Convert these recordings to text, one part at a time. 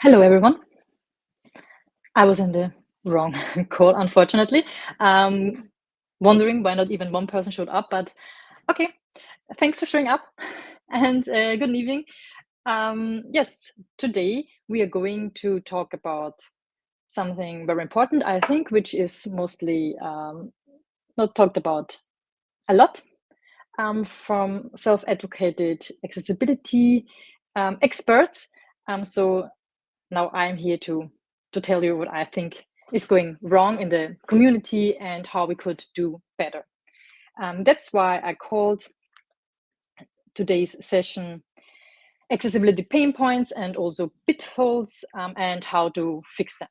Hello, everyone. I was in the wrong call, unfortunately. Wondering why not even one person showed up, but okay. Thanks for showing up and good evening. Yes, today we are going to talk about something very important, I think, which is mostly not talked about a lot from self-advocated accessibility experts. So now I'm here to tell you what I think is going wrong in the community and how we could do better. That's why I called today's session accessibility pain points and also pitfalls and how to fix them.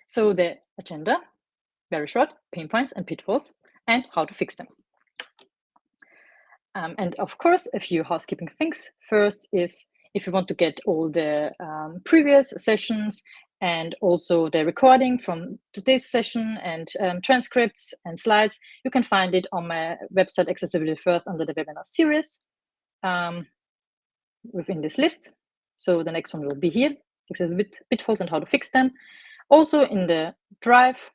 So the agenda, very short, pain points and pitfalls and how to fix them. And of course, a few housekeeping things. First is if you want to get all the previous sessions and also the recording from today's session and transcripts and slides, you can find it on my website Accessibility First under the webinar series within this list. So the next one will be here, accessibility pitfalls and how to fix them. Also in the drive,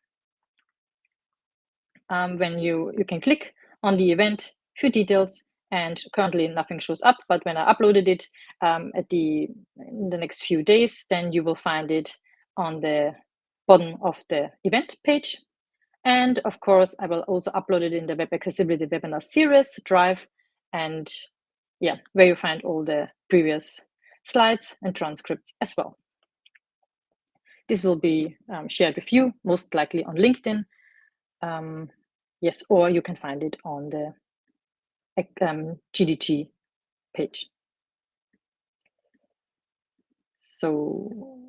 when you can click on the event, few details, and currently nothing shows up, but when I uploaded it in the next few days, then you will find it on the bottom of the event page. And of course, I will also upload it in the Web Accessibility Webinar Series drive, and yeah, where you find all the previous slides and transcripts as well. This will be shared with you, most likely on LinkedIn. Yes, or you can find it on the GDG page. So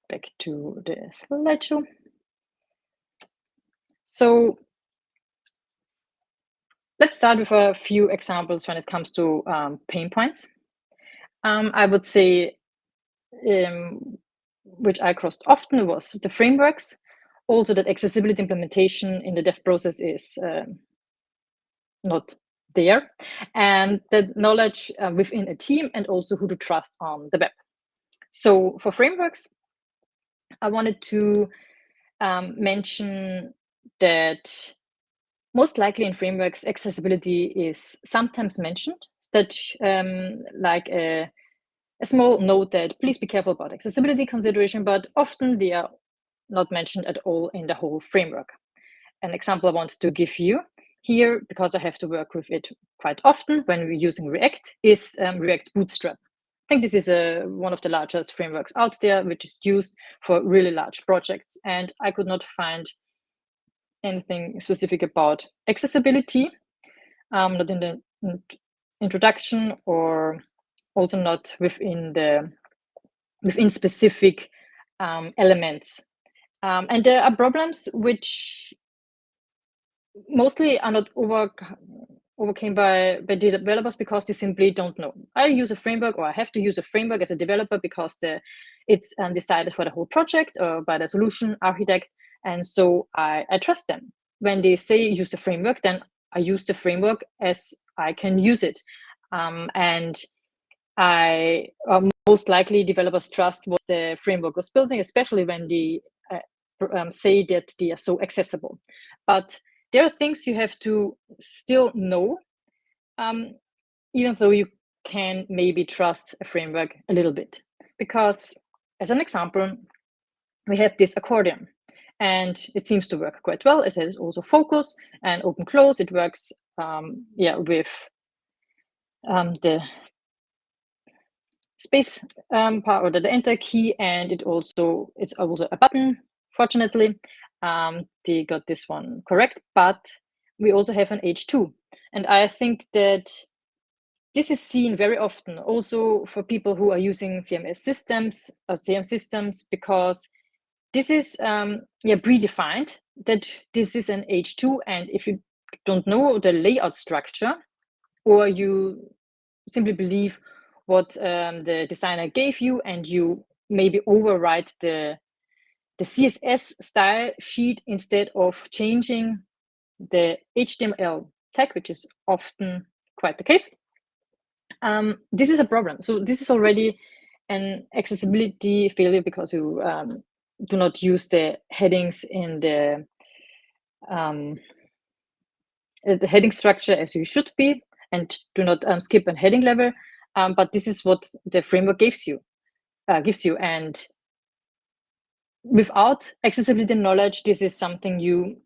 back to the slideshow. So let's start with a few examples when it comes to pain points. I would say, which I crossed often, was the frameworks. Also that accessibility implementation in the dev process is not there, and the knowledge within a team and also who to trust on the web. So for frameworks, I wanted to mention that most likely in frameworks, accessibility is sometimes mentioned, that like a small note that please be careful about accessibility consideration, but often they are not mentioned at all in the whole framework. An example I want to give you here, because I have to work with it quite often when we're using React, is React Bootstrap. I think this is one of the largest frameworks out there, which is used for really large projects. And I could not find anything specific about accessibility, not in the introduction or also not within specific elements. And there are problems which mostly are not overcame by developers because they simply don't know. I use a framework, or I have to use a framework as a developer because it's decided for the whole project or by the solution architect, and so I trust them. When they say use the framework, then I use the framework as I can use it, and I most likely developers trust what the framework was building, especially when they say that they are so accessible. But there are things you have to still know, even though you can maybe trust a framework a little bit. Because as an example, we have this accordion, and it seems to work quite well. It has also focus and open close. It works with the space part or the enter key, and it's also a button. Fortunately, they got this one correct, but we also have an H2, and I think that this is seen very often also for people who are using CMS systems or CM systems, because this is predefined that this is an H2, and if you don't know the layout structure, or you simply believe what the designer gave you, and you maybe overwrite the CSS style sheet instead of changing the HTML tag, which is often quite the case. This is a problem. So this is already an accessibility failure because you do not use the headings in the heading structure as you should be, and do not skip a heading level. But this is what the framework gives you. And without accessibility knowledge, this is something you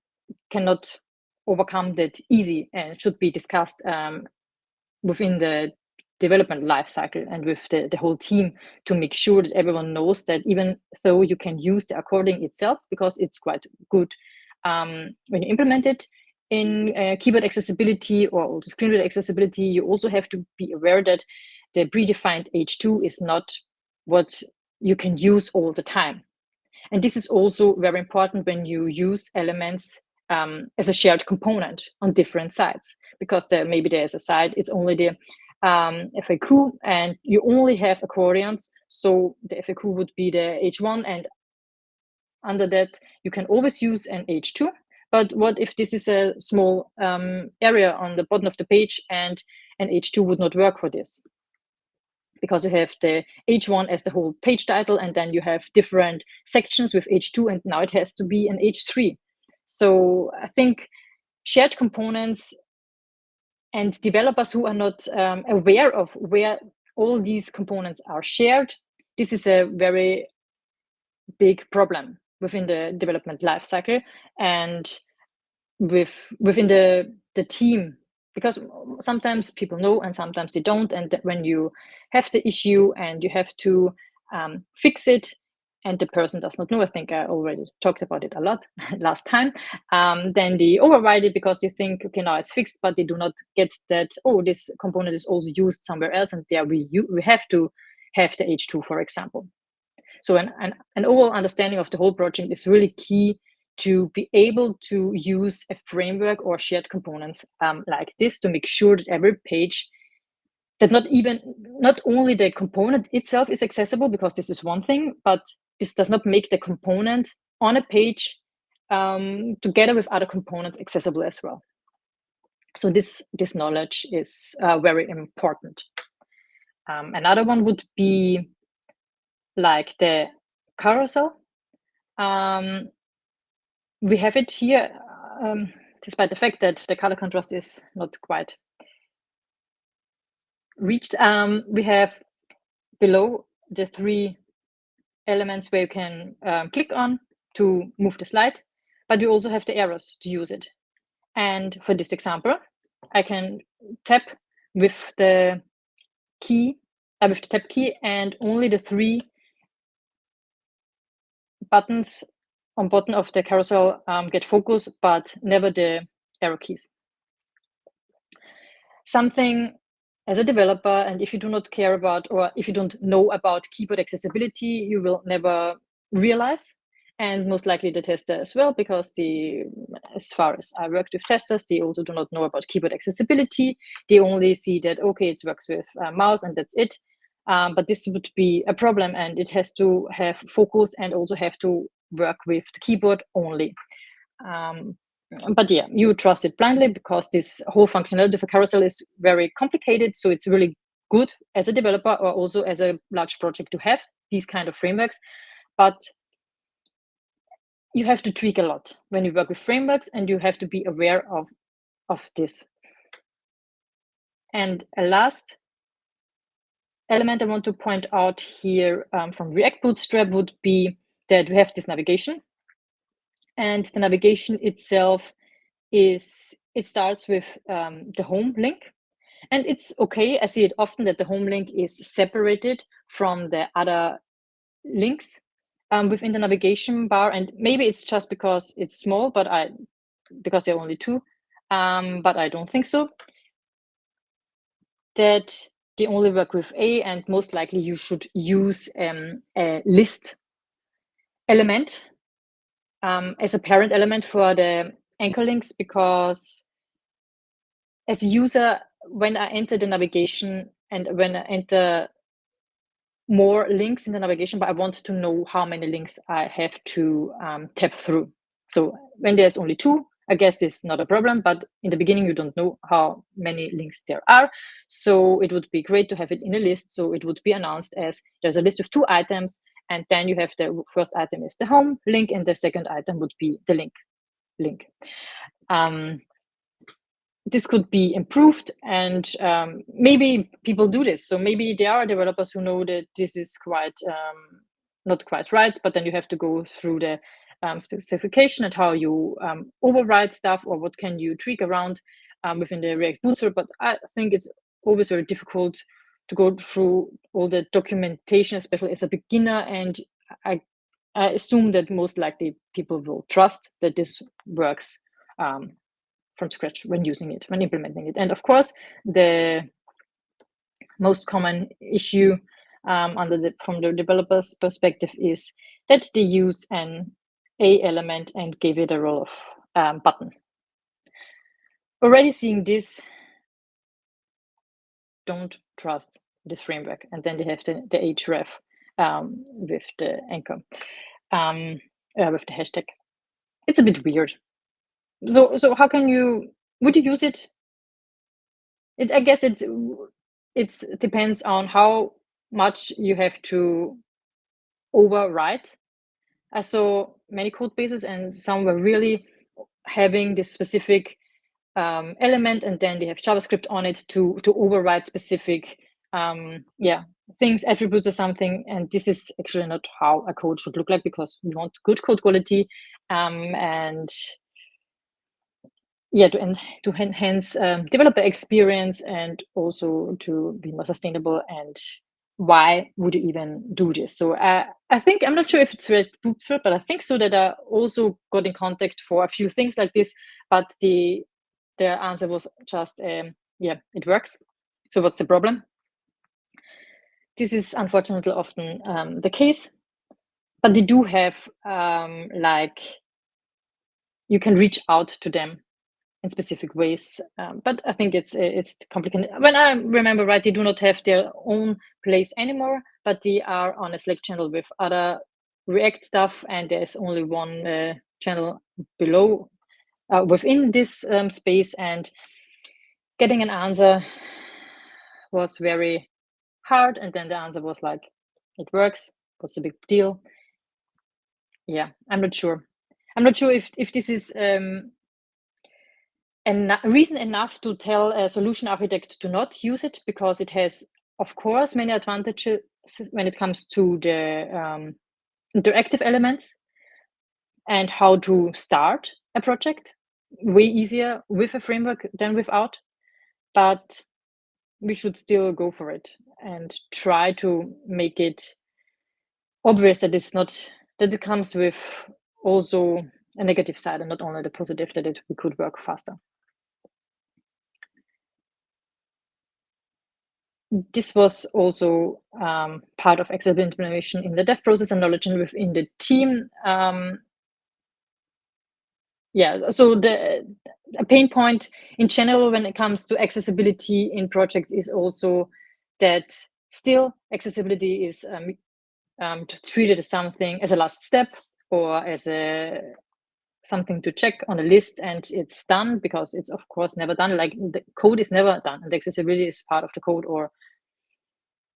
cannot overcome that easy, and should be discussed within the development life cycle and with the whole team, to make sure that everyone knows that even though you can use the according itself, because it's quite good when you implement it in keyboard accessibility or also screen reader accessibility, you also have to be aware that the predefined H2 is not what you can use all the time. And this is also very important when you use elements as a shared component on different sites, because maybe there's a site, it's only the FAQ, and you only have accordions. So the FAQ would be the H1, and under that, you can always use an H2. But what if this is a small area on the bottom of the page and an H2 would not work for this? Because you have the H1 as the whole page title, and then you have different sections with H2, and now it has to be an H3. So I think shared components and developers who are not aware of where all these components are shared, this is a very big problem within the development lifecycle and within the team, because sometimes people know and sometimes they don't, and when you have the issue and you have to fix it and the person does not know, I think I already talked about it a lot last time, then they override it because they think, okay, now it's fixed, but they do not get that, oh, this component is also used somewhere else, and there we have to have the H2, for example. So an overall understanding of the whole project is really key to be able to use a framework or shared components like this, to make sure that every page, that not only the component itself is accessible, because this is one thing, but this does not make the component on a page together with other components accessible as well. So this knowledge is very important. Another one would be like the carousel. We have it here, despite the fact that the color contrast is not quite reached. We have below the 3 elements where you can click on to move the slide, but we also have the arrows to use it. And for this example, I can tap with the key, with the tab key, and only the 3 buttons on bottom of the carousel get focus, but never the arrow keys. Something as a developer, and if you do not care about, or if you don't know about keyboard accessibility, you will never realize, and most likely the tester as well, because as far as I worked with testers, they also do not know about keyboard accessibility. They only see that, okay, it works with mouse and that's it. But this would be a problem, and it has to have focus and also have to work with the keyboard only. But yeah, you trust it blindly, because this whole functionality of a carousel is very complicated. So it's really good as a developer or also as a large project to have these kind of frameworks. But you have to tweak a lot when you work with frameworks, and you have to be aware of this. And a last element I want to point out here from React Bootstrap would be that we have this navigation. And the navigation itself it starts with the home link. And it's okay, I see it often that the home link is separated from the other links within the navigation bar. And maybe it's just because it's small, because there are only 2, but I don't think so. That they only work with A, and most likely you should use a list element as a parent element for the anchor links, because as a user, when I enter the navigation and when I enter more links in the navigation bar, I want to know how many links I have to tap through. So when there's only 2, I guess this is not a problem, but in the beginning, you don't know how many links there are. So it would be great to have it in a list. So it would be announced as there's a list of 2 items, and then you have the first item is the home link, and the second item would be the link. This could be improved, and maybe people do this. So maybe there are developers who know that this is quite not quite right, but then you have to go through the specification and how you override stuff, or what can you tweak around within the React Bootstrap. But I think it's always very difficult to go through all the documentation, especially as a beginner. And I assume that most likely people will trust that this works from scratch when using it, when implementing it. And of course, the most common issue from the developer's perspective is that they use an A element and give it a role of button. Already seeing this, don't trust this framework. And then they have the href with the anchor, with the hashtag. It's a bit weird. So how can would you use it? I guess it depends on how much you have to overwrite. I saw many code bases, and some were really having this specific element, and then they have JavaScript on it to override specific things, attributes or something. And this is actually not how a code should look like, because we want good code quality and to enhance developer experience, and also to be more sustainable. And why would you even do this? So I think, I'm not sure if it's React Bootstrap, but I think so, that I also got in contact for a few things like this, but the answer was just, it works. So what's the problem? This is unfortunately often the case, but they do have you can reach out to them in specific ways, but I think it's complicated. When I remember right, they do not have their own place anymore, but they are on a Slack channel with other React stuff, and there's only one channel below within this space. And getting an answer was very hard, and then the answer was like, it works. What's the big deal? Yeah, I'm not sure if this is reason enough to tell a solution architect to not use it, because it has, of course, many advantages when it comes to the interactive elements and how to start a project. Way easier with a framework than without, but we should still go for it and try to make it obvious that it comes with also a negative side, and not only the positive, that we could work faster. This was also part of accessibility implementation in the dev process and knowledge and within the team. So a pain point in general when it comes to accessibility in projects is also that still accessibility is treated as something, as a last step, or as something to check on a list, and it's done, because it's of course never done. Like, the code is never done, and the accessibility is part of the code, or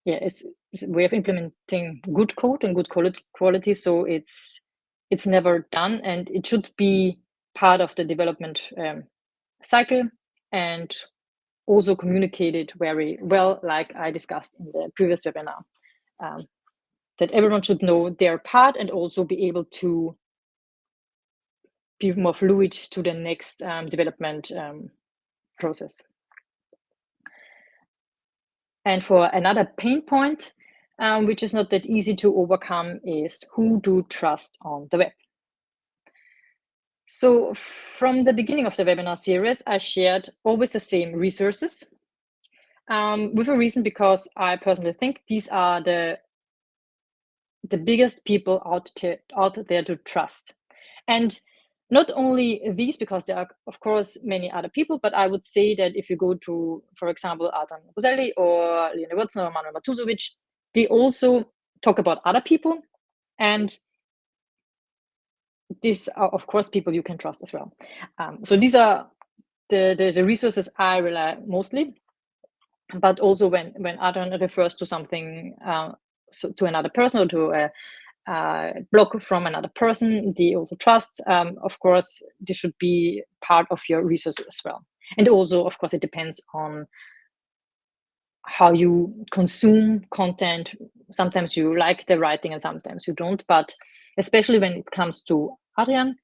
it's a way of implementing good code and good quality. So it's never done, and it should be part of the development cycle, and also communicated very well, like I discussed in the previous webinar, that everyone should know their part, and also be able to be more fluid to the next development process. And for another pain point, which is not that easy to overcome, is who do trust on the web. So from the beginning of the webinar series, I shared always the same resources with a reason, because I personally think these are the biggest people out there to trust. And not only these, because there are, of course, many other people, but I would say that if you go to, for example, Adam Roselli or Leonid Watson or Manuel Matuzovic, they also talk about other people. And these are, of course, people you can trust as well. So these are the resources I rely mostly. But also when Adrian refers to something, so to another person or to a blog from another person they also trust, of course, this should be part of your resources as well. And also, of course, it depends on how you consume content. Sometimes you like the writing and sometimes you don't. But especially when it comes to Adrian,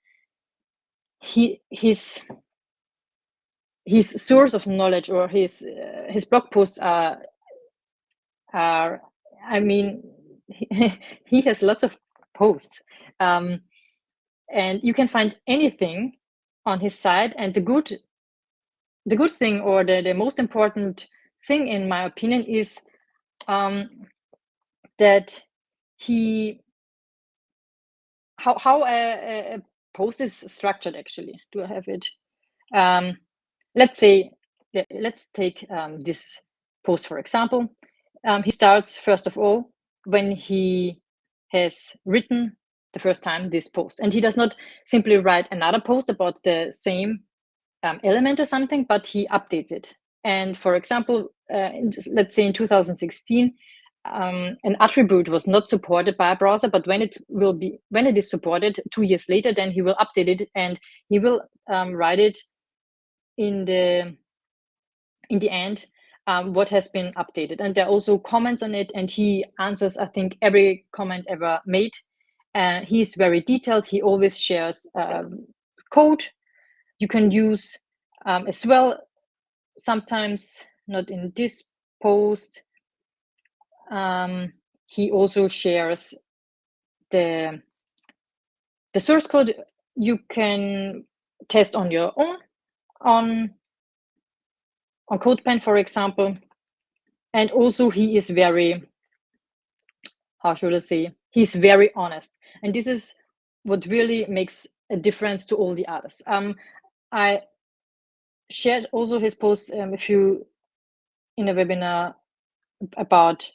his source of knowledge or his blog posts are I mean, he has lots of posts, and you can find anything on his site. And the good thing, or the most important thing, in my opinion, is that how a post is structured. Actually, do I have it? Let's take this post, for example. He starts, first of all, when he has written the first time this post, and he does not simply write another post about the same element or something, but he updates it. And for example, let's say in 2016, an attribute was not supported by a browser, but when it is supported 2 years later, then he will update it and he will write it in the end, what has been updated. And there are also comments on it, and he answers, I think, every comment ever made. He's very detailed. He always shares code you can use as well. Sometimes not in this post. He also shares the source code you can test on your own on CodePen, for example. And also he is very, how should I say, he's very honest. And this is what really makes a difference to all the others. I shared also his posts in a webinar about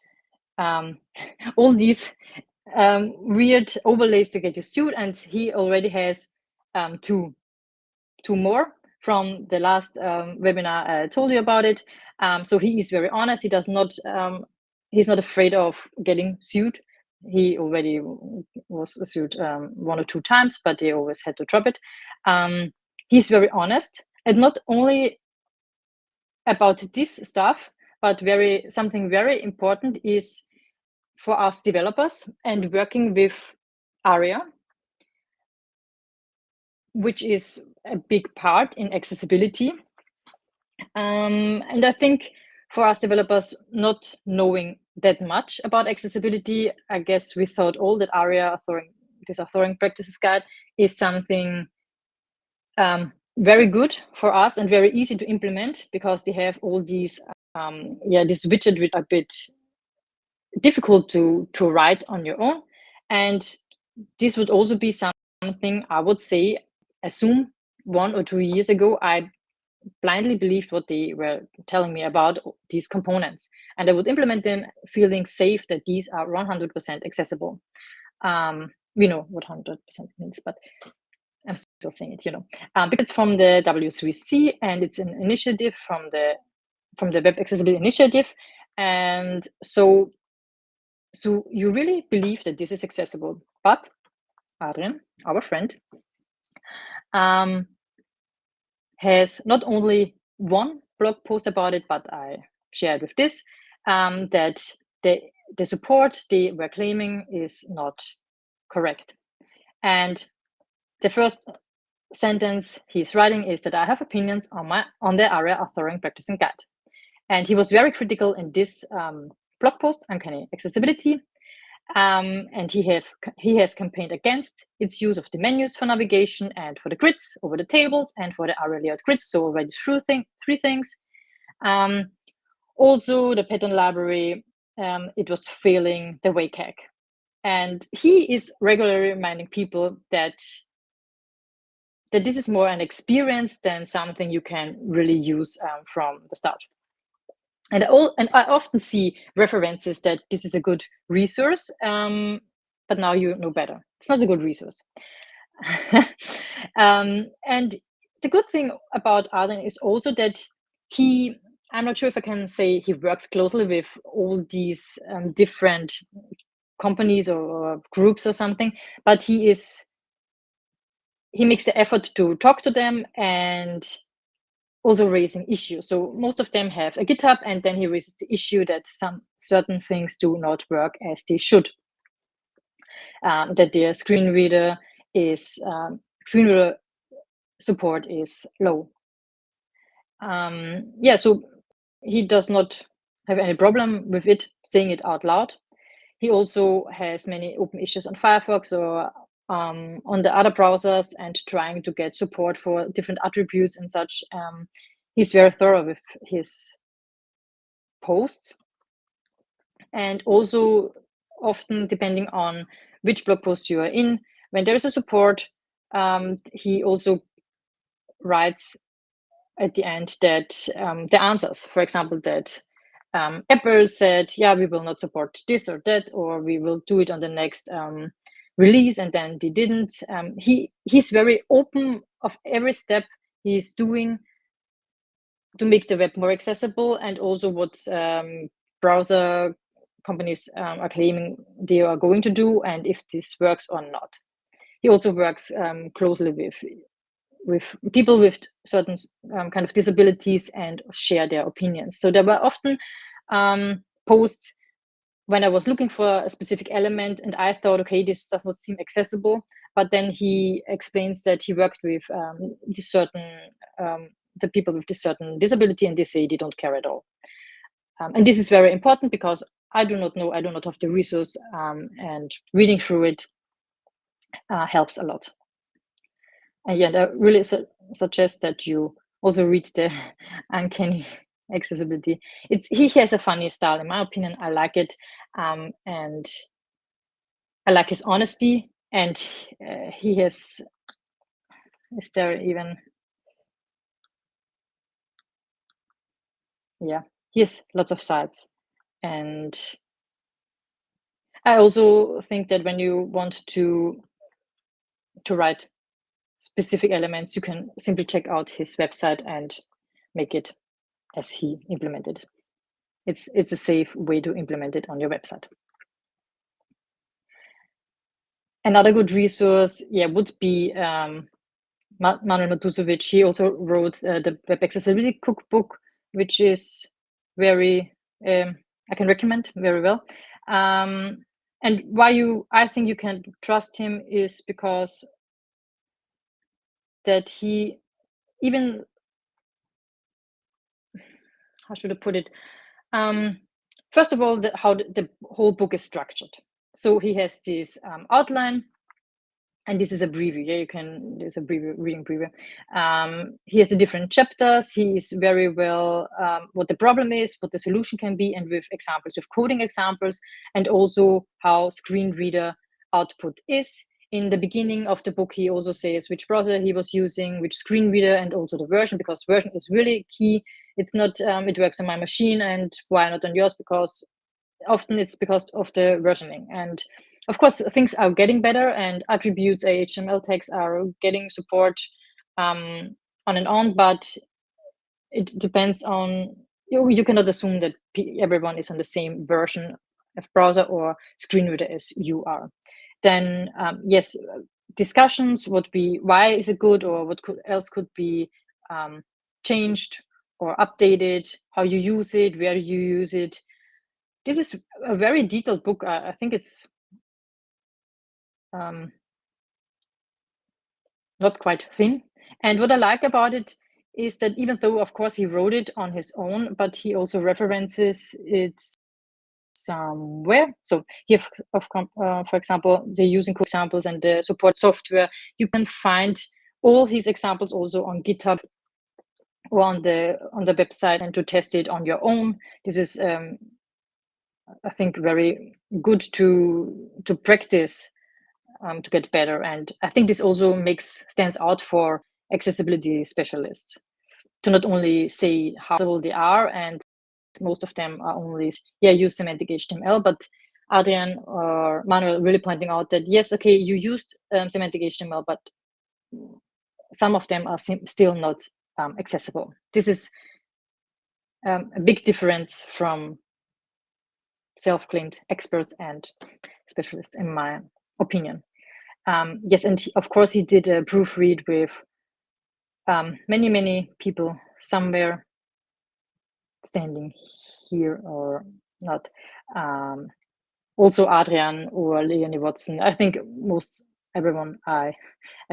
all these weird overlays to get used to, and he already has two more from the last webinar I told you about it. So he is very honest. He does not he's not afraid of getting sued. He already was sued 1 or 2 times, but he always had to drop it. He's very honest, and not only about this stuff, but something very important is for us developers and working with ARIA, which is a big part in accessibility. And I think for us developers not knowing that much about accessibility, I guess we thought all that ARIA, this authoring practices guide, is something very good for us and very easy to implement, because they have all these this widget which are a bit difficult to write on your own. And this would also be something I would say, assume 1 or 2 years ago, I blindly believed what they were telling me about these components, and I would implement them feeling safe that these are 100% accessible. We know what 100% means, but I'm still saying it, because it's from the W3C and it's an initiative from the Web Accessibility Initiative. And so you really believe that this is accessible. But Adrian, our friend, has not only one blog post about it, but I shared with this, that the support they were claiming is not correct. And the first sentence he's writing is that I have opinions on the ARIA authoring practicing guide. And he was very critical in this blog post, Uncanny Accessibility. And he has campaigned against its use of the menus for navigation and for the grids over the tables and for the ARIA layout grids. So already three things. Also, the pattern library, it was failing the WCAG. And he is regularly reminding people that this is more an experience than something you can really use from the start. And I often see references that this is a good resource, but now you know better. It's not a good resource. And the good thing about Arden is also that I'm not sure if I can say he works closely with all these different companies or groups or something, but he makes the effort to talk to them and also raising issues. So most of them have a GitHub, and then he raises the issue that some certain things do not work as they should. That their screenreader support is low. So he does not have any problem with it saying it out loud. He also has many open issues on Firefox or on the other browsers and trying to get support for different attributes and such. He's very thorough with his posts, and also often depending on which blog post you are in, when there is a support, he also writes at the end that the answers, for example, that Apple said, yeah, we will not support this or that, or we will do it on the next release, and then they didn't. He's very open of every step he's doing to make the web more accessible, and also what browser companies are claiming they are going to do, and if this works or not. He also works closely with people with certain kind of disabilities and share their opinions. So there were often posts when I was looking for a specific element and I thought, okay, this does not seem accessible. But then he explains that he worked with the people with this certain disability, and they say they don't care at all. And this is very important because I do not know, I do not have the resource, and reading through it helps a lot. And I really suggest that you also read the Uncanny Accessibility. He has a funny style, in my opinion. I like it, and I like his honesty. And he has. Is there even? Yeah, he has lots of sites, and I also think that when you want to write specific elements, you can simply check out his website and make it as he implemented. It's a safe way to implement it on your website. Another good resource, would be Manuel Matusovic. He also wrote the Web Accessibility Cookbook, which is very, I can recommend very well. And why I think you can trust him is because that he even, how should I put it? First of all, how the whole book is structured. So he has this outline, and this is a preview. There's a preview, reading preview. He has the different chapters. He is very well what the problem is, what the solution can be, and with examples, with coding examples, and also how screen reader output is. In the beginning of the book, he also says which browser he was using, which screen reader, and also the version, because version is really key. It's not it works on my machine, and why not on yours? Because often it's because of the versioning. And of course, things are getting better, and attributes, HTML tags are getting support on and on, but it depends on, you cannot assume that everyone is on the same version of browser or screen reader as you are. Then yes, discussions would be why is it good, or what else could be changed or updated, how you use it, where you use it. This is a very detailed book. I think it's not quite thin. And what I like about it is that even though, of course, he wrote it on his own, but he also references it somewhere. So here, for example, they're using examples and the support software. You can find all his examples also on GitHub or on the website, and to test it on your own. This is, I think, very good to practice to get better. And I think this also stands out for accessibility specialists to not only say how accessible they are, and most of them are only use semantic HTML, but Adrian or Manuel really pointing out that, yes, okay, you used semantic HTML, but some of them are still not accessible. This is a big difference from self-claimed experts and specialists, in my opinion. Yes, and of course he did a proofread with many people somewhere standing here or not. Also Adrian or Leonie Watson. I think most everyone I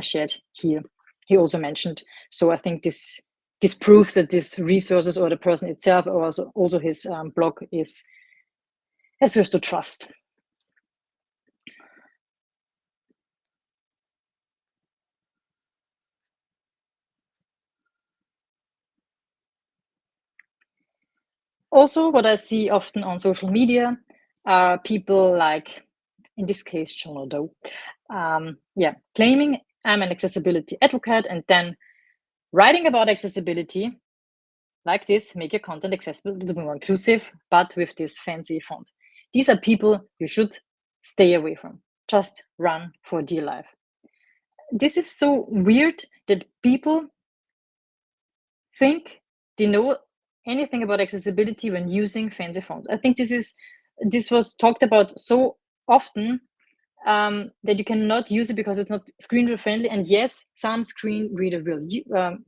shared here, he also mentioned. So I think this proves that these resources or the person itself or also his blog is worth to trust. Also, what I see often on social media are people like, in this case, John Doe, claiming I'm an accessibility advocate and then writing about accessibility like this, make your content accessible to be more inclusive, but with this fancy font. These are people you should stay away from. Just run for dear life. This is so weird that people think they know anything about accessibility when using fancy fonts. I think this was talked about so often that you cannot use it because it's not screen reader friendly. And yes, some screen reader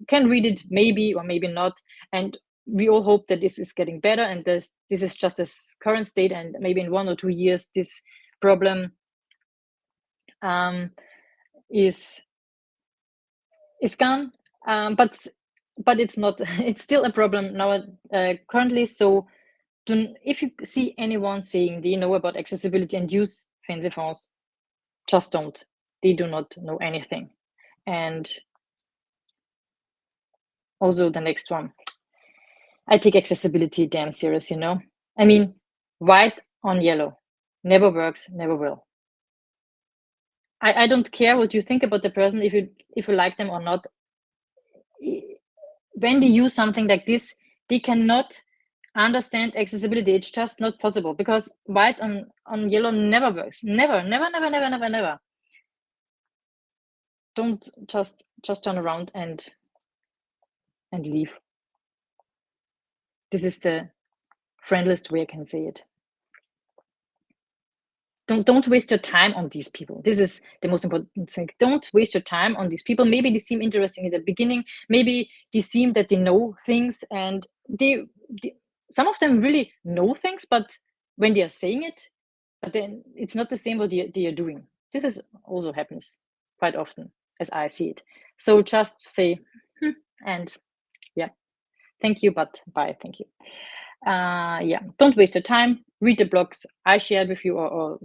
can read it, maybe or maybe not. And we all hope that this is getting better and this is just a current state, and maybe in 1 or 2 years this problem is gone. But it's not. It's still a problem now currently. So if you see anyone saying they know about accessibility and use fancy fonts, just don't. They do not know anything. And also the next one, I take accessibility damn serious, I mean, white on yellow never works, never will. I don't care what you think about the person, if you like them or not. When they use something like this, they cannot understand accessibility. It's just not possible, because white on yellow never works. Never. Don't just turn around and leave. This is the friendliest way I can say it. Don't waste your time on these people. This is the most important thing. Don't waste your time on these people. Maybe they seem interesting in the beginning. Maybe they seem that they know things, and they some of them really know things, but when they are saying it, but then it's not the same what they are doing. This is also happens quite often as I see it. So just say and yeah, thank you, but bye, thank you. Don't waste your time. Read the blogs I shared with you, or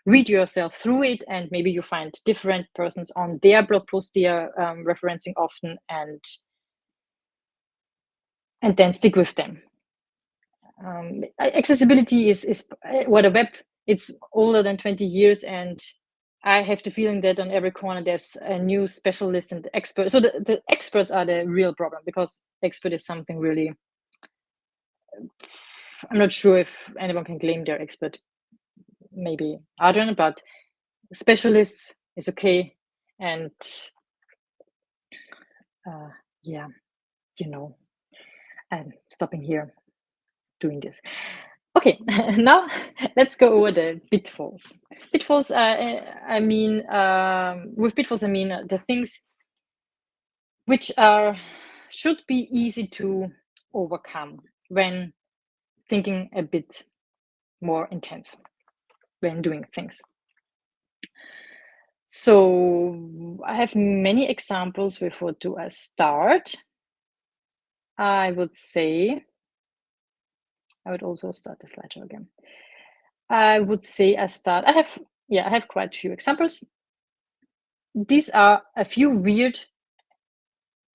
read yourself through it, and maybe you find different persons on their blog posts they are referencing often, and then stick with them. Accessibility is what a web. It's older than 20 years, and I have the feeling that on every corner there's a new specialist and expert. So the experts are the real problem, because expert is something really, I'm not sure if anyone can claim they're expert. Maybe Adrian, but specialists is okay. And I'm stopping here doing this. Okay, now let's go over the pitfalls. Pitfalls, I mean, with pitfalls, I mean the things which should be easy to overcome when thinking a bit more intense when doing things. So I have many examples with what do I start. I would also start the slideshow again. I would say I have quite a few examples. These are a few weird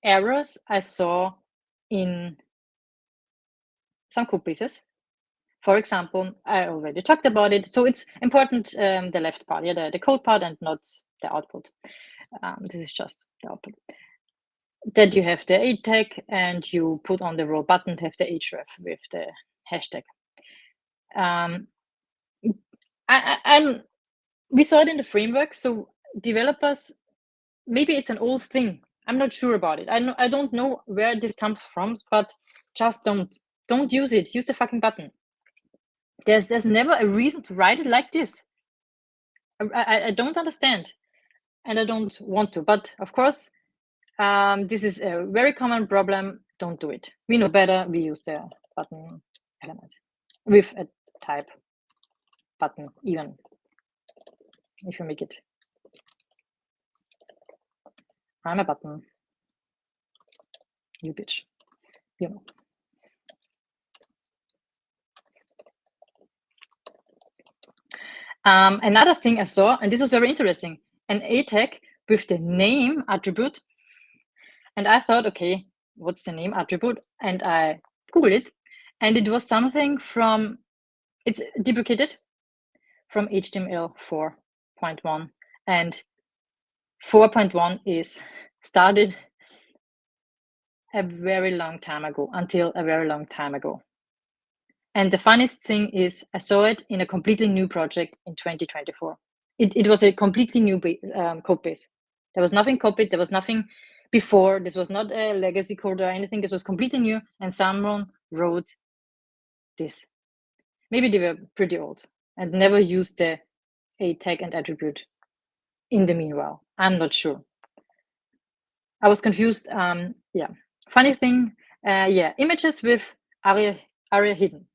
errors I saw in some code bases. For example, I already talked about it. So it's important, the left part, the code part, and not the output. This is just the output. That you have the A tag, and you put on the row button to have the href with the hashtag. we saw it in the framework, so developers, maybe it's an old thing. I'm not sure about it. I don't know where this comes from, but just don't use it. Use the fucking button. There's never a reason to write it like this. I don't understand, and I don't want to. But of course, this is a very common problem. Don't do it. We know better. We use the button element with a type button, even if you make it. I'm a button. You bitch. You know. Another thing I saw, and this was very interesting, an A tag with the name attribute. And I thought, okay, what's the name attribute? And I Googled it, and it was something from, it's deprecated from HTML 4.1. And 4.1 is started a very long time ago, until a very long time ago. And the funniest thing is I saw it in a completely new project in 2024. It was a completely new code base. There was nothing copied. There was nothing before. This was not a legacy code or anything. This was completely new. And someone wrote this. Maybe they were pretty old and never used the A tag and attribute in the meanwhile. I'm not sure. I was confused. Yeah. Funny thing. Yeah. Images with aria hidden.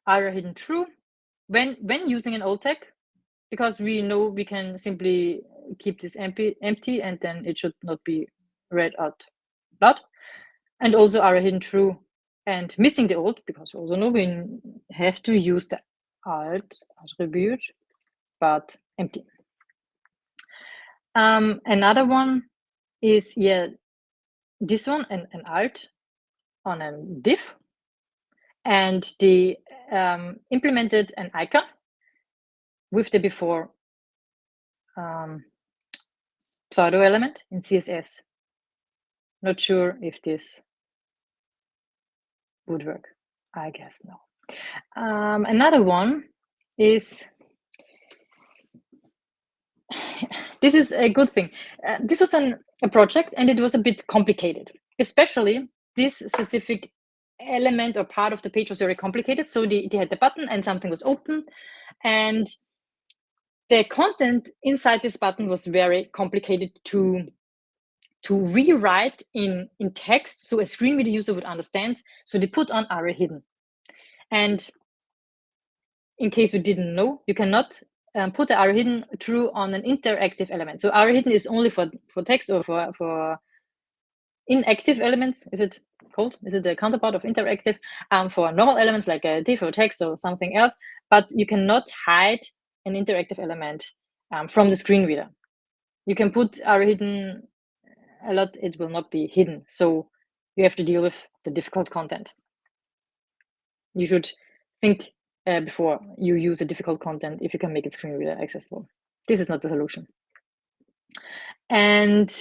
Aria hidden true when using an alt tag, because we know we can simply keep this empty and then it should not be read out loud. And also aria hidden true and missing the alt, because we also know we have to use the alt attribute but empty. Another one is, yeah, this one, an alt on a div, and they implemented an icon with the before pseudo element in CSS. Not sure if this would work. I guess no. Another one is, this is a good thing. This was a project, and it was a bit complicated, especially this specific element or part of the page was very complicated. So they had the button and something was open, and the content inside this button was very complicated to rewrite in text, so a screen reader user would understand. So they put on aria hidden. And in case you didn't know, you cannot put the aria hidden true on an interactive element. So aria hidden is only for text or for inactive elements. Is it called? Is it the counterpart of interactive? For normal elements like a div or text or something else, but you cannot hide an interactive element from the screen reader. You can put aria hidden a lot, it will not be hidden. So you have to deal with the difficult content. You should think before you use a difficult content if you can make it screen reader accessible. This is not the solution. And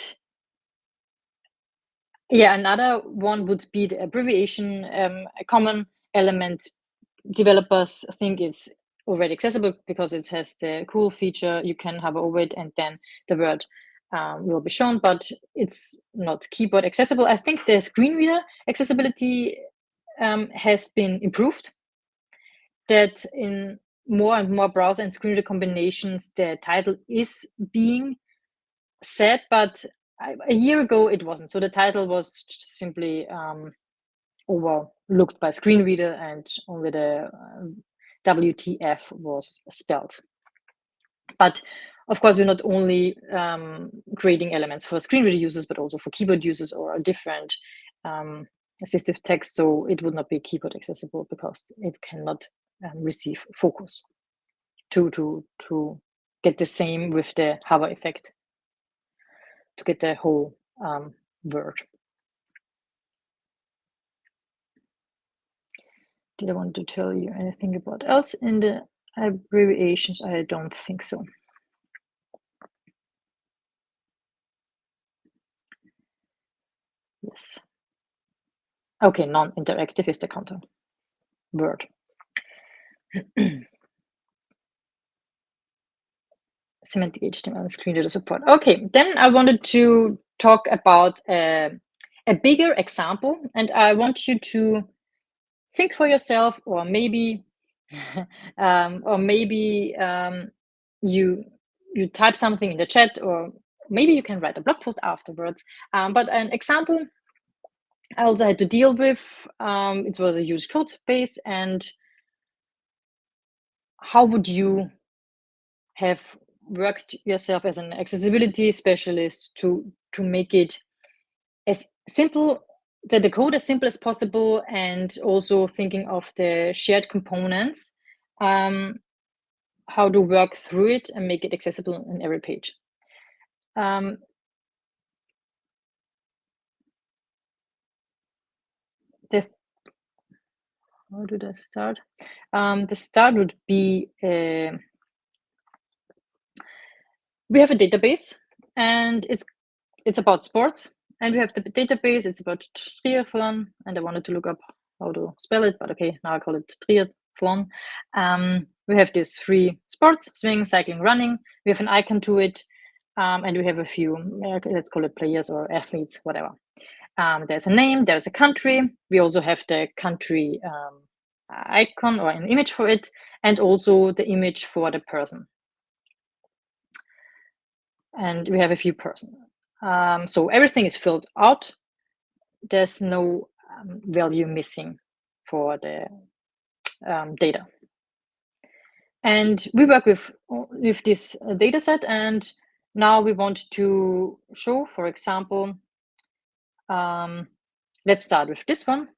yeah, another one would be the abbreviation. A common element developers think it's already accessible because it has the cool feature you can hover over it and then the word will be shown, but it's not keyboard accessible. I think the screen reader accessibility has been improved, that in more and more browser and screen reader combinations, the title is being said, but a year ago it wasn't. So the title was simply overlooked by screen reader and only the WTF was spelled. But of course, we're not only creating elements for screen reader users, but also for keyboard users or a different assistive text. So it would not be keyboard accessible because it cannot receive focus to get the same with the hover effect, to get the whole word. Did I want to tell you anything about else in the abbreviations? I don't think so. Yes. Okay, non-interactive is the counter word. semantic HTML screenreader support. Okay, then I wanted to talk about a bigger example, and I want you to think for yourself, or maybe you type something in the chat, or maybe you can write a blog post afterwards. But an example I also had to deal with, it was a huge code base, and how would you have worked yourself as an accessibility specialist to make it as simple, that the code as simple as possible, and also thinking of the shared components, how to work through it and make it accessible in every page. How did I start? The start would be, we have a database, and it's about sports, and we have the database, it's about triathlon, and I wanted to look up how to spell it, but okay, now I call it triathlon. We have these 3 sports: swimming, cycling, running. We have an icon to it, and we have a few, let's call it players or athletes, whatever. There's a name, there's a country. We also have the country icon or an image for it, and also the image for the person. And we have a few person. So everything is filled out. There's no value missing for the data. And we work with this data set, and now we want to show, for example, let's start with this one.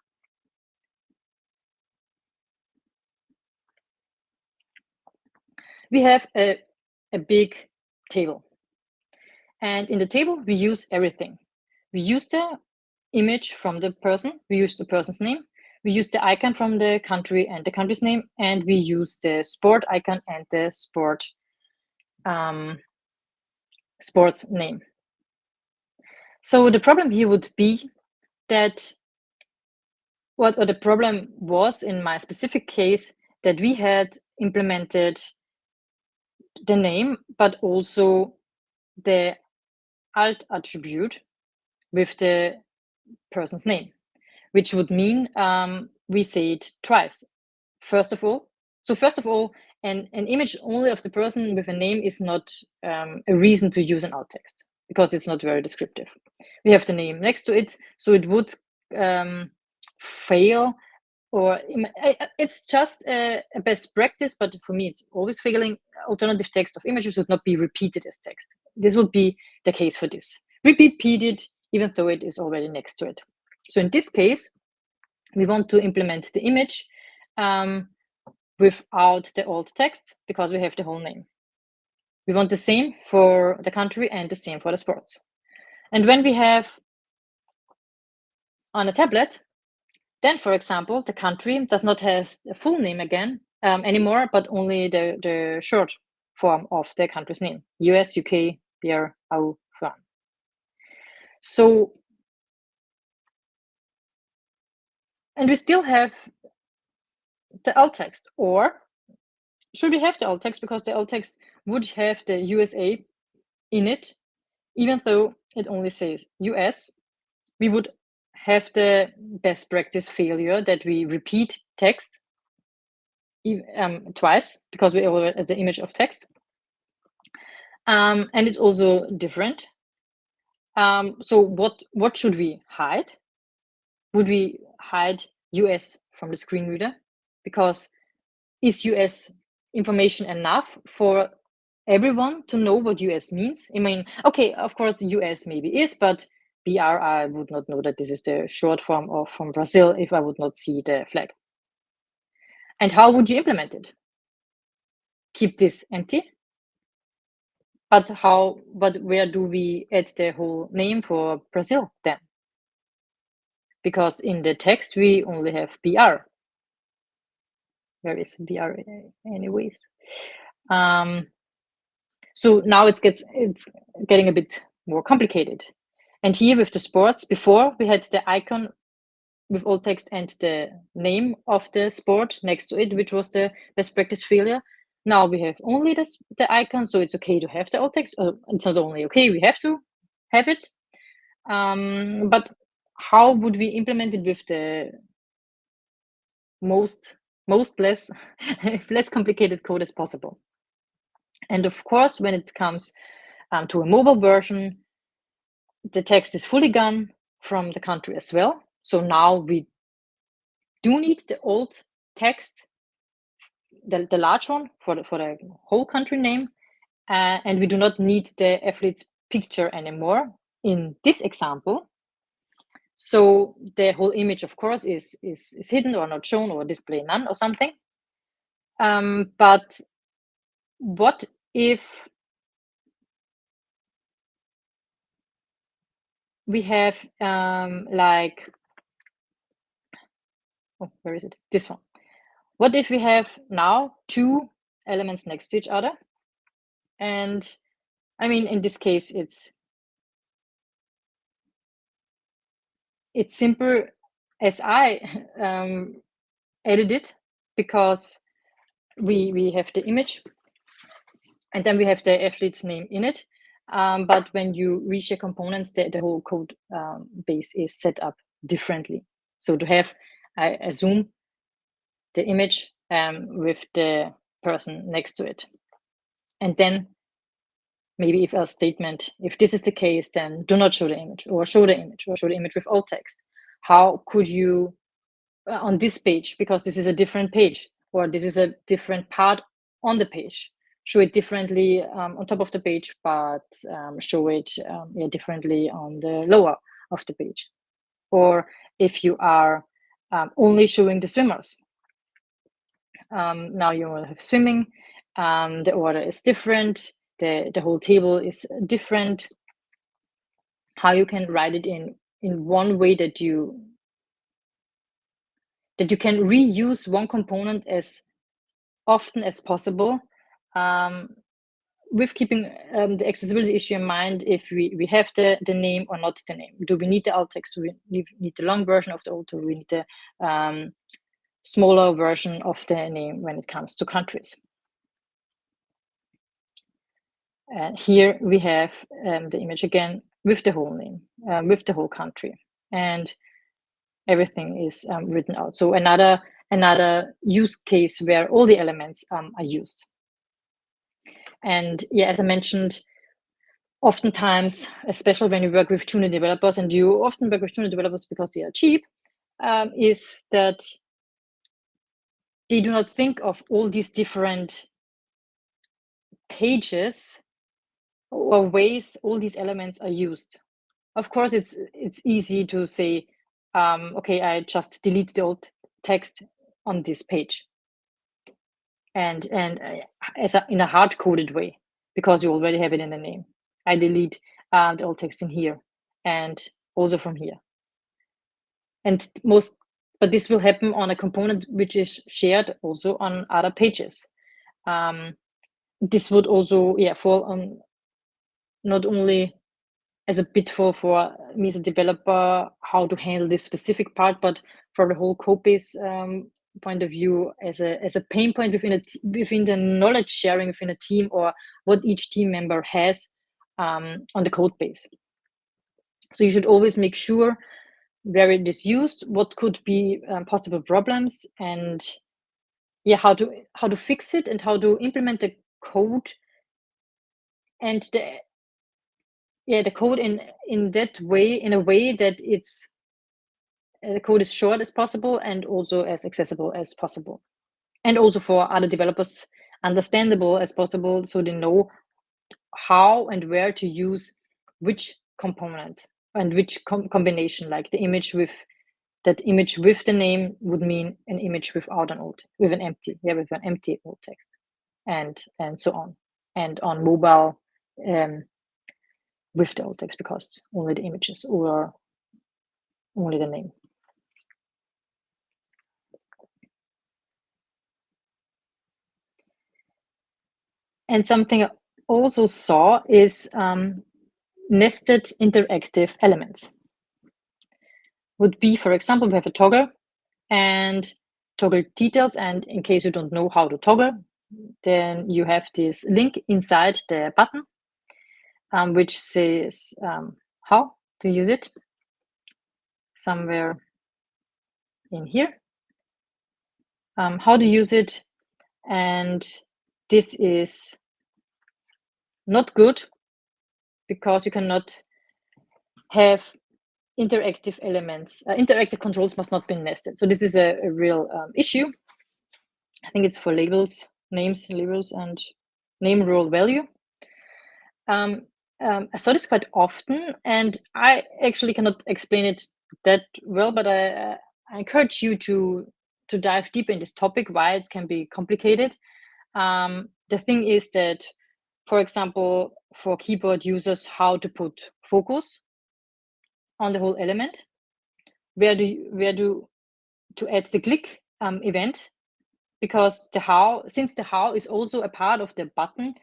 We have a big table, and in the table we use everything. We use the image from the person, we use the person's name, we use the icon from the country and the country's name, and we use the sport icon and the sports name. So the problem here would be that what the problem was in my specific case, that we had implemented the name, but also the alt attribute with the person's name, which would mean we say it twice. First of all, an image only of the person with a name is not a reason to use an alt text, because it's not very descriptive. We have the name next to it, so it would fail, or it's just a best practice, but for me it's always failing. Alternative text of images should not be repeated as text. This would be the case for this. Repeat it even though it is already next to it. So in this case, we want to implement the image without the alt text, because we have the whole name. We want the same for the country and the same for the sports. And when we have on a tablet, then, for example, the country does not have the full name again anymore, but only the short form of the country's name: US, UK, BR, AU, France. So, and we still have the alt text, or should we have the alt text, because the alt text would have the USA in it, even though it only says US. We would have the best practice failure that we repeat text twice, because we overwrite the image of text, and it's also different. So what should we hide? Would we hide US from the screen reader? Because is US information enough for everyone to know what US means? I mean, okay, of course US maybe is, but BR, I would not know that this is the short form of from Brazil if I would not see the flag. And how would you implement it? Keep this empty? But where do we add the whole name for Brazil then? Because in the text we only have BR. Where is BR anyways? So now it's getting a bit more complicated. And here with the sports, before we had the icon with alt text and the name of the sport next to it, which was the best practice failure. Now we have only the icon, so it's okay to have the alt text. It's not only okay, we have to have it. But how would we implement it with the most less less complicated code as possible? And of course, when it comes to a mobile version, the text is fully gone from the country as well. So now we do need the alt text, the large one for the whole country name, and we do not need the athlete's picture anymore in this example. So the whole image, of course, is hidden or not shown or display none or something. But what if we have like, oh, where is it? This one. What if we have now two elements next to each other? And I mean, in this case, it's simple as I added it, because we have the image and then we have the athlete's name in it. But when you reshare components, the whole code base is set up differently. So to have, I assume, the image with the person next to it. And then maybe if else statement, if this is the case, then do not show the image, or show the image, or show the image with alt text. How could you, on this page, because this is a different page, or this is a different part on the page, show it differently on top of the page, but show it differently on the lower of the page. Or if you are only showing the swimmers, now you will have swimming, the order is different, the whole table is different. How you can write it in one way that you can reuse one component as often as possible, with keeping the accessibility issue in mind. If we have the name or not the name, do we need the alt text? Do we need the long version of the alt, or we need the smaller version of the name when it comes to countries? And here we have the image again with the whole name, with the whole country, and everything is written out. So another use case where all the elements are used. And yeah, as I mentioned, oftentimes, especially when you work with junior developers, and you often work with junior developers because they are cheap, is that they do not think of all these different pages or ways all these elements are used. Of course, it's easy to say, okay, I just delete the old text on this page, and in a hard-coded way, because you already have it in the name. I delete the old text in here and also from here. But this will happen on a component which is shared also on other pages. This would also fall on not only as a pitfall for me as a developer, how to handle this specific part, but for the whole code base point of view, as a pain point within the knowledge sharing within a team, or what each team member has on the code base. So you should always make sure where it is used, what could be possible problems, and how to fix it, and how to implement the code, and the code in that way, in a way that it's the code is short as possible and also as accessible as possible, and also for other developers understandable as possible, so they know how and where to use which component and which combination. Like the image with the name would mean an image without an alt, with an empty alt text, and so on. And on mobile, with the alt text, because only the images or only the name. And something I also saw is nested interactive elements. Would be, for example, we have a toggle and toggle details, and in case you don't know how to toggle, then you have this link inside the button, which says how to use it, somewhere in here, how to use it. And this is not good because you cannot have interactive elements. Interactive controls must not be nested. So this is a real issue. I think it's for labels, names, labels, and name role value. I saw this quite often, and I actually cannot explain it that well, but I encourage you to dive deep in this topic, why it can be complicated. The thing is that, for example, for keyboard users, how to put focus on the whole element, where to add the click event, because since the how is also a part of the button,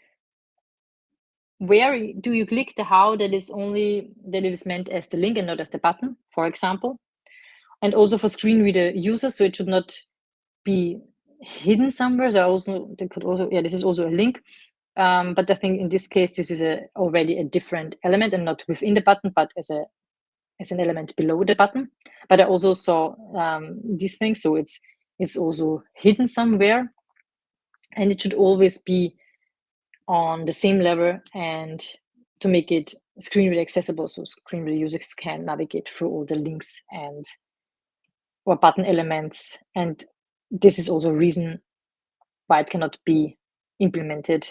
where do you click the how that it is meant as the link and not as the button, for example. And also for screen reader users, so it should not be hidden somewhere. So this is also a link. But I think in this case, this is already a different element and not within the button, but as an element below the button. But I also saw these things, so it's also hidden somewhere, and it should always be on the same level and to make it screen reader accessible, so screen reader users can navigate through all the links or button elements. And this is also a reason why it cannot be implemented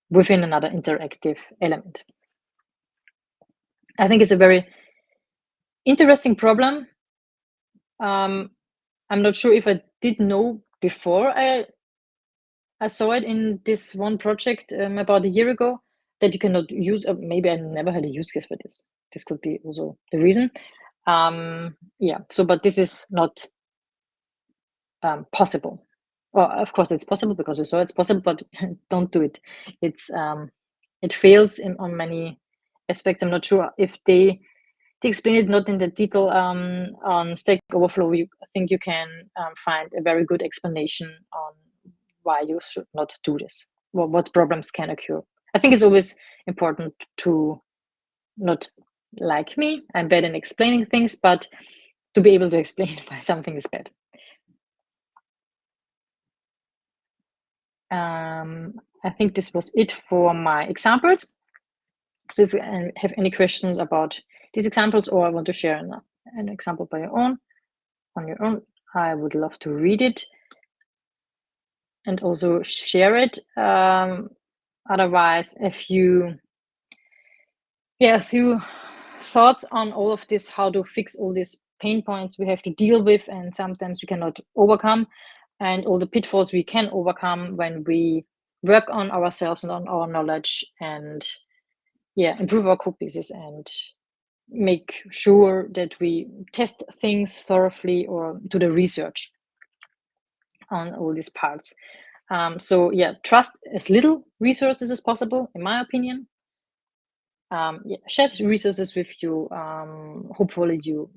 within another interactive element. I think it's a very interesting problem. I'm not sure if I did know before I saw it in this one project about a year ago, that you cannot use, maybe I never had a use case for this. This could be also the reason. But this is not possible. Well, of course it's possible because you saw it's possible, but don't do it. It fails on many aspects. I'm not sure if they explain it not in the detail on Stack Overflow. I think you can find a very good explanation on why you should not do this, what problems can occur. I think it's always important to not, like me, I'm bad in explaining things, but to be able to explain why something is bad. I think this was it for my examples. So if you have any questions about these examples, or want to share an example on your own, I would love to read it and also share it. Otherwise, if you thoughts on all of this, how to fix all these pain points we have to deal with and sometimes we cannot overcome, and all the pitfalls we can overcome when we work on ourselves and on our knowledge, and improve our code bases and make sure that we test things thoroughly or do the research on all these parts. Trust as little resources as possible, in my opinion. Share resources with you. Hopefully you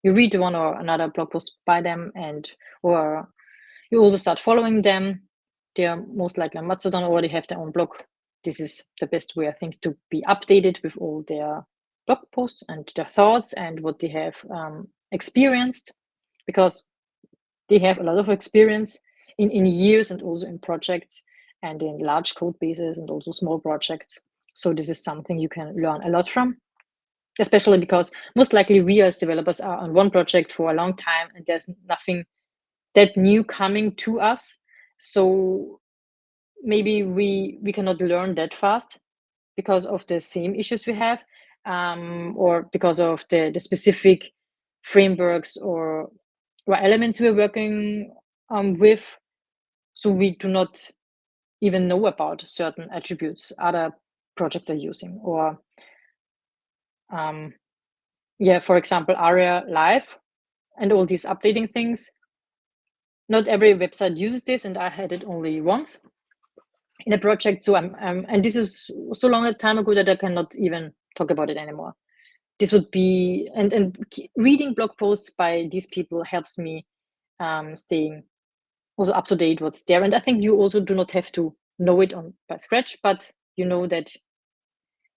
read one or another blog post by them, or you also start following them. They are most likely on Mastodon, already have their own blog. This is the best way, I think, to be updated with all their blog posts and their thoughts and what they have experienced, because they have a lot of experience in years and also in projects and in large code bases and also small projects. So this is something you can learn a lot from, especially because most likely we as developers are on one project for a long time and there's nothing that new coming to us. So maybe we cannot learn that fast because of the same issues we have, or because of the specific frameworks or elements we're working with. So we do not even know about certain attributes other projects are using, or for example, ARIA Live and all these updating things. Not every website uses this, and I had it only once in a project. So and this is so long a time ago that I cannot even talk about it anymore. This would be, and reading blog posts by these people helps me staying also up to date what's there. And I think you also do not have to know it by scratch, but you know that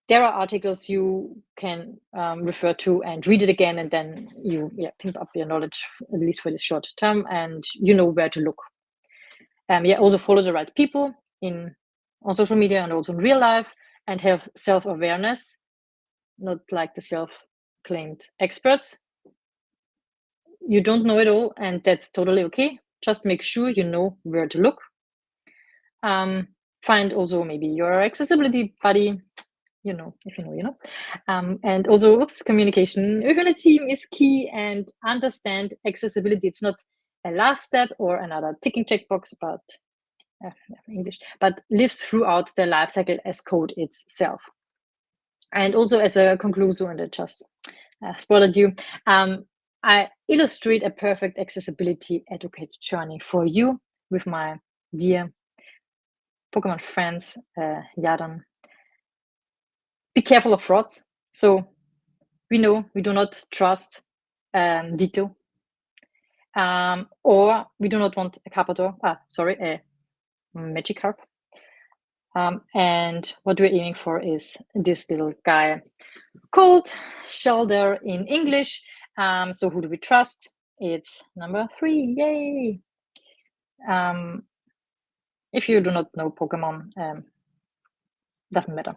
there are articles you can refer to and read it again, and then you pimp up your knowledge, at least for the short term, and you know where to look. Also follow the right people on social media and also in real life, and have self-awareness, not like the self-claimed experts. You don't know it all, and that's totally okay. Just make sure you know where to look. Find also maybe your accessibility buddy, if you know, you know. And also, communication within a team is key, and understand accessibility. It's not a last step or another ticking checkbox, but English, but lives throughout the life cycle as code itself. And also, as a conclusion, and I just spoiled you, I illustrate a perfect accessibility educate journey for you with my dear Pokemon friends, Yadan. Be careful of frauds. So we know we do not trust Ditto, or we do not want a Carpador. A Magikarp. And what we're aiming for is this little guy called Shelder in English. So who do we trust? It's number 3. Yay! If you do not know Pokemon, doesn't matter.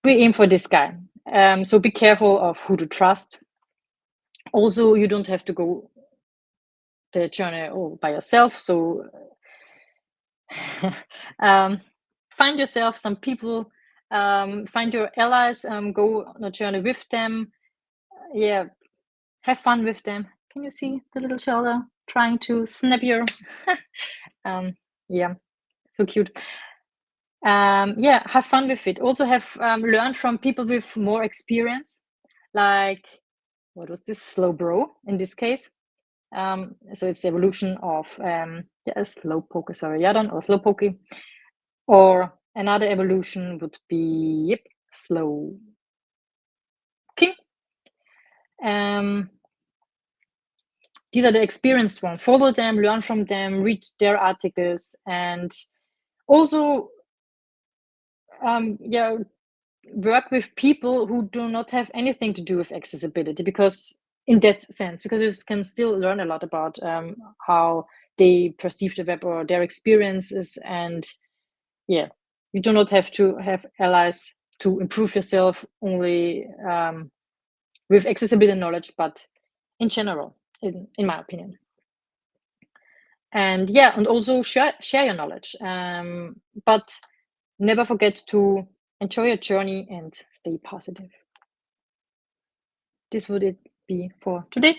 We aim for this guy. So be careful of who to trust. Also, you don't have to go the journey all by yourself. So find yourself some people, find your allies, go on a journey with them. Have fun with them. Can you see the little shoulder trying to snap your so cute. Have fun with it. Also have learn from people with more experience, like what was this, Slowbro in this case. So it's the evolution of Slowpoke, Yadan, or Slowpoke. Or another evolution would be Slow King. These are the experienced ones. Follow them, learn from them, read their articles, and also work with people who do not have anything to do with accessibility, because you can still learn a lot about how they perceive the web or their experiences. And you do not have to have allies to improve yourself only with accessibility knowledge, but in general, in my opinion. And also share your knowledge, but never forget to enjoy your journey and stay positive. This would it be for today,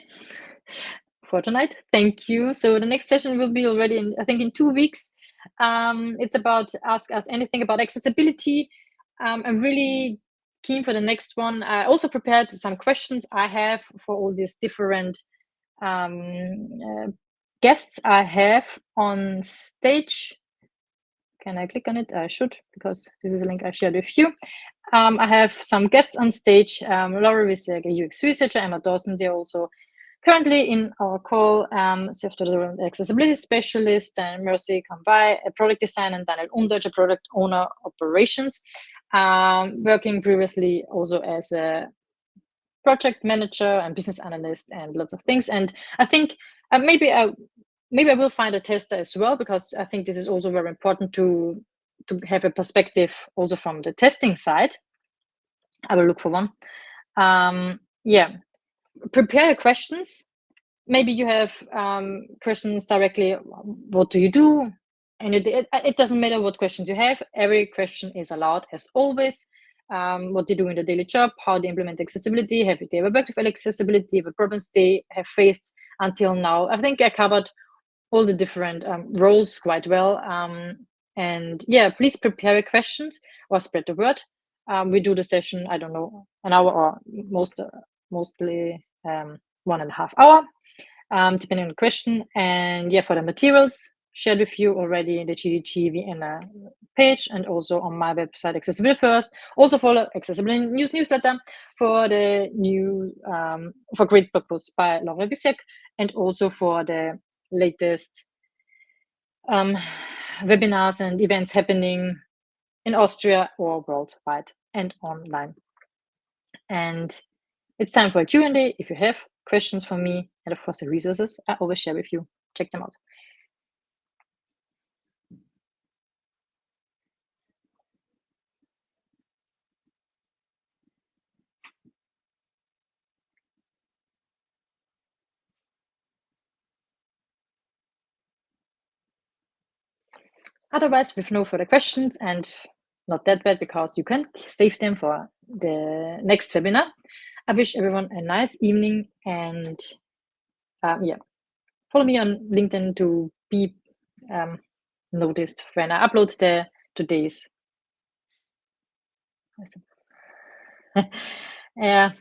for tonight. Thank you. So the next session will be already in 2 weeks. It's about ask us anything about accessibility. I'm really keen for the next one. I also prepared some questions I have for all these different guests I have on stage. Can I click on it? I should, because this is a link I shared with you. I have some guests on stage. Laura Wisek, a UX researcher, Emma Dawson, they're also currently in our call. Self-development accessibility specialist, and Mercy Kambai, a product designer, and Daniel Undeutsch, a product owner operations, working previously also as a project manager and business analyst and lots of things. And I think maybe I will find a tester as well, because I think this is also very important to have a perspective also from the testing side. I will look for one. Prepare your questions. Maybe you have questions directly. What do you do? And it doesn't matter what questions you have. Every question is allowed, as always. What they do in the daily job, how they implement accessibility, have they ever worked with accessibility, what problems they have faced until now. I think I covered all the different roles quite well. And please prepare your questions or spread the word. We do the session, I don't know, an hour or mostly 1.5 hours, depending on the question. And for the materials shared with you already, the GDG Vienna page, and also on my website, Accessibility First. Also follow Accessibility News newsletter for the new for great blog posts by Laura Wisek, and also for the latest webinars and events happening in Austria or worldwide and online. And it's time for a Q&A. If you have questions for me, and of course the resources I always share with you, check them out. Otherwise, with no further questions and not that bad because you can save them for the next webinar, I wish everyone a nice evening and yeah, follow me on LinkedIn to be noticed when I upload today's. Yeah,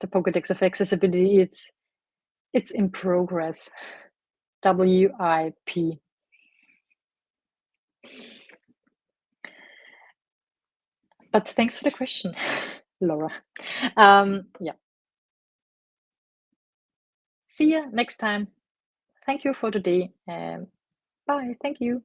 the Pokédex of accessibility, it's in progress. WIP. But thanks for the question, Laura. Yeah. See you next time. Thank you for today. Bye. Thank you.